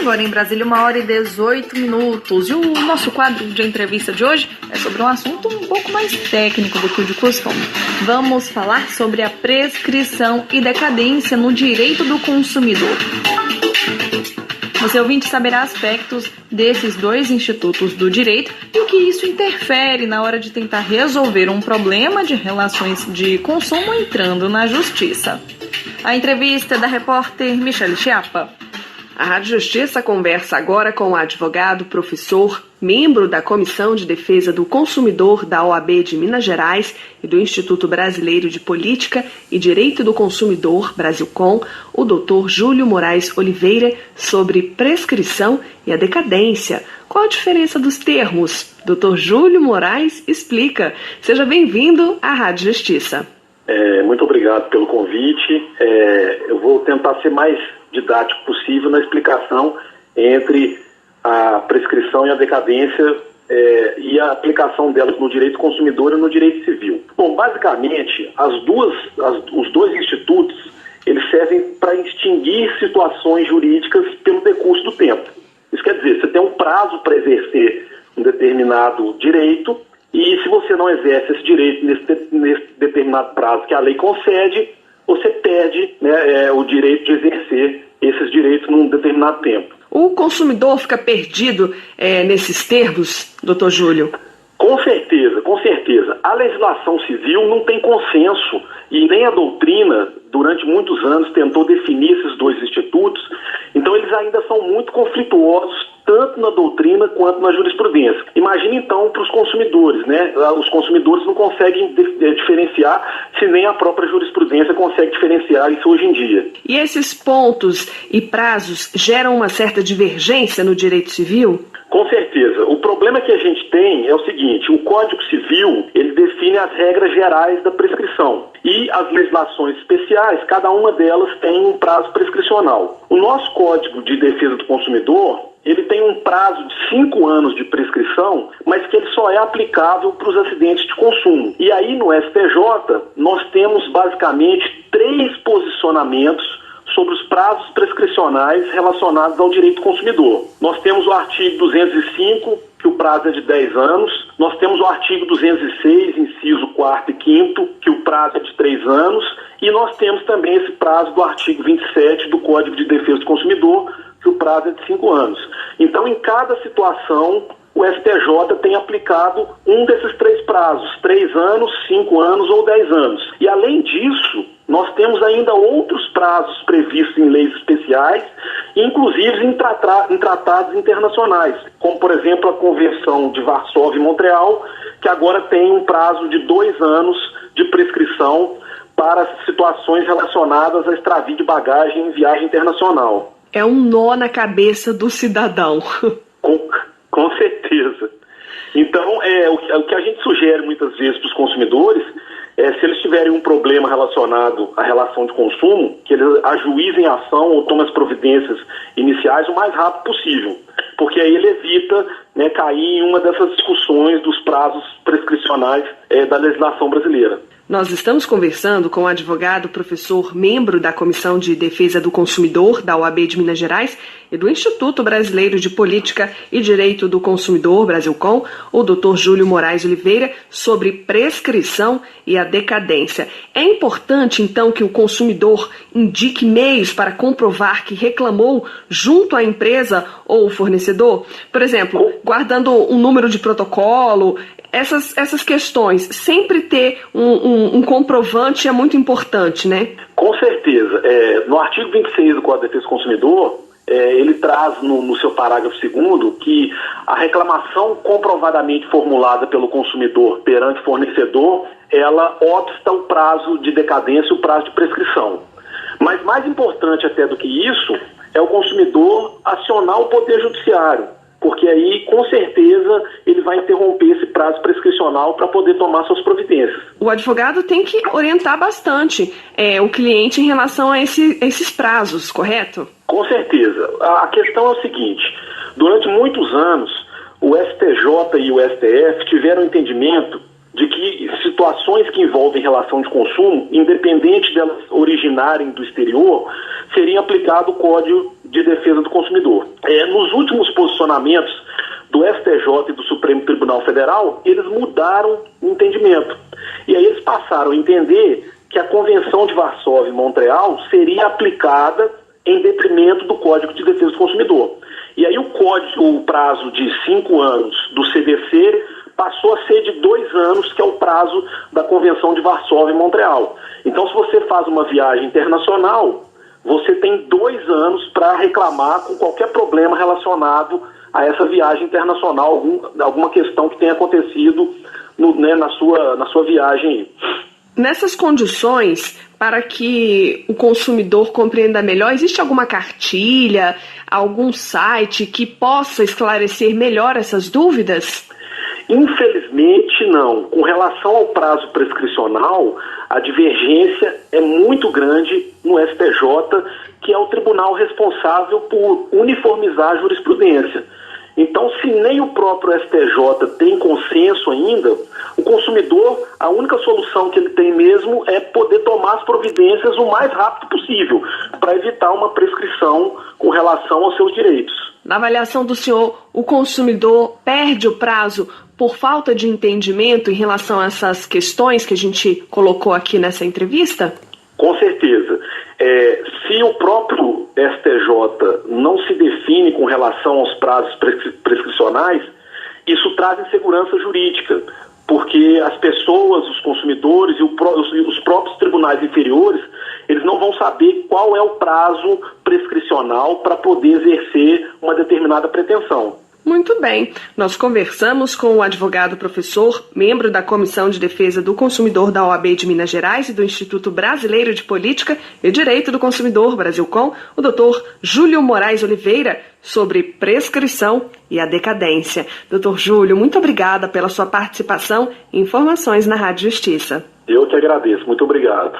Agora em Brasília, 1h18. E o nosso quadro de entrevista de hoje é sobre um assunto um pouco mais técnico do que o de costume. Vamos falar sobre a prescrição e decadência no direito do consumidor. Você, ouvinte, saberá aspectos desses dois institutos do direito e o que isso interfere na hora de tentar resolver um problema de relações de consumo entrando na justiça. A entrevista é da repórter Michele Chiapa. A Rádio Justiça conversa agora com o advogado, professor, membro da Comissão de Defesa do Consumidor da OAB de Minas Gerais e do Instituto Brasileiro de Política e Direito do Consumidor, Brasilcom, o Dr. Júlio Moraes Oliveira, sobre prescrição e a decadência. Qual a diferença dos termos? Dr. Júlio Moraes explica. Seja bem-vindo à Rádio Justiça. Muito obrigado pelo convite. Eu vou tentar ser mais didático possível na explicação entre a prescrição e a decadência e a aplicação delas no direito consumidor e no direito civil. Bom, basicamente, os dois institutos, eles servem para extinguir situações jurídicas pelo decurso do tempo. Isso quer dizer, você tem um prazo para exercer um determinado direito e se você não exerce esse direito nesse determinado prazo que a lei concede, você perde, o direito de exercer esses direitos num determinado tempo. O consumidor fica perdido nesses termos, doutor Júlio? Com certeza, com certeza. A legislação civil não tem consenso e nem a doutrina, durante muitos anos, tentou definir esses dois institutos. Então, eles ainda são muito conflituosos, tanto na doutrina quanto na jurisprudência. Imagine, então, para os consumidores, Os consumidores não conseguem diferenciar, se nem a própria jurisprudência consegue diferenciar isso hoje em dia. E esses pontos e prazos geram uma certa divergência no direito civil? Com certeza. O problema que a gente tem é o seguinte: o Código Civil, ele define as regras gerais da prescrição. E as legislações especiais, cada uma delas tem um prazo prescricional. O nosso Código de Defesa do Consumidor, ele tem um prazo de 5 anos de prescrição, mas que ele só é aplicável para os acidentes de consumo. E aí no STJ, nós temos basicamente 3 posicionamentos sobre os prazos prescricionais relacionados ao direito do consumidor. Nós temos o artigo 205, que o prazo é de 10 anos. Nós temos o artigo 206, inciso 4º e 5º, que o prazo é de 3 anos. E nós temos também esse prazo do artigo 27 do Código de Defesa do Consumidor, que o prazo é de 5 anos. Então, em cada situação, o STJ tem aplicado um desses 3 prazos, 3 anos, 5 anos ou 10 anos. E, além disso, nós temos ainda outros prazos previstos em leis especiais, inclusive em tratados internacionais, como, por exemplo, a Convenção de Varsóvia e Montreal, que agora tem um prazo de 2 anos de prescrição para situações relacionadas a extravio de bagagem em viagem internacional. É um nó na cabeça do cidadão. Com certeza. Então, o que a gente sugere muitas vezes para os consumidores se eles tiverem um problema relacionado à relação de consumo, que eles ajuizem a ação ou tomem as providências iniciais o mais rápido possível, porque aí ele evita cair em uma dessas discussões dos prazos prescricionais da legislação brasileira. Nós estamos conversando com o advogado, professor, membro da Comissão de Defesa do Consumidor da OAB de Minas Gerais e do Instituto Brasileiro de Política e Direito do Consumidor, Brasilcom, o Dr. Júlio Moraes Oliveira, sobre prescrição e a decadência. É importante, então, que o consumidor indique meios para comprovar que reclamou junto à empresa ou fornecedor? Por exemplo, guardando um número de protocolo. Essas questões, sempre ter um comprovante é muito importante, né? Com certeza. No artigo 26 do Código de Defesa do Consumidor, ele traz no seu parágrafo 2º que a reclamação comprovadamente formulada pelo consumidor perante fornecedor, ela obsta o prazo de decadência e o prazo de prescrição. Mas mais importante até do que isso, é o consumidor acionar o Poder Judiciário, porque aí, com certeza, ele vai interromper esse prazo prescricional para poder tomar suas providências. O advogado tem que orientar bastante o cliente em relação a esses prazos, correto? Com certeza. A questão é o seguinte: durante muitos anos, o STJ e o STF tiveram entendimento de que situações que envolvem relação de consumo, independente delas originarem do exterior, seria aplicado o Código de Defesa do Consumidor. os últimos posicionamentos do STJ e do Supremo Tribunal Federal, eles mudaram o entendimento. E aí eles passaram a entender que a Convenção de Varsóvia e Montreal seria aplicada em detrimento do Código de Defesa do Consumidor. E aí o prazo de 5 anos do CDC passou a ser de 2 anos, que é o prazo da Convenção de Varsóvia e Montreal. Então, se você faz uma viagem internacional, você tem 2 anos para reclamar com qualquer problema relacionado a essa viagem internacional, alguma questão que tenha acontecido na sua viagem. Nessas condições, para que o consumidor compreenda melhor, existe alguma cartilha, algum site que possa esclarecer melhor essas dúvidas? Infelizmente, não. Com relação ao prazo prescricional, a divergência é muito grande no STJ, que é o tribunal responsável por uniformizar a jurisprudência. Então, se nem o próprio STJ tem consenso ainda, o consumidor, a única solução que ele tem mesmo é poder tomar as providências o mais rápido possível, para evitar uma prescrição com relação aos seus direitos. Na avaliação do senhor, o consumidor perde o prazo por falta de entendimento em relação a essas questões que a gente colocou aqui nessa entrevista? Com certeza. Se o próprio STJ não se define com relação aos prazos prescricionais, isso traz insegurança jurídica, porque as pessoas, os consumidores e os próprios tribunais inferiores, eles não vão saber qual é o prazo prescricional para poder exercer uma determinada pretensão. Muito bem, nós conversamos com o advogado professor, membro da Comissão de Defesa do Consumidor da OAB de Minas Gerais e do Instituto Brasileiro de Política e Direito do Consumidor, Brasilcom, o Dr. Júlio Moraes Oliveira, sobre prescrição e a decadência. Dr. Júlio, muito obrigada pela sua participação e informações na Rádio Justiça. Eu que agradeço, muito obrigado.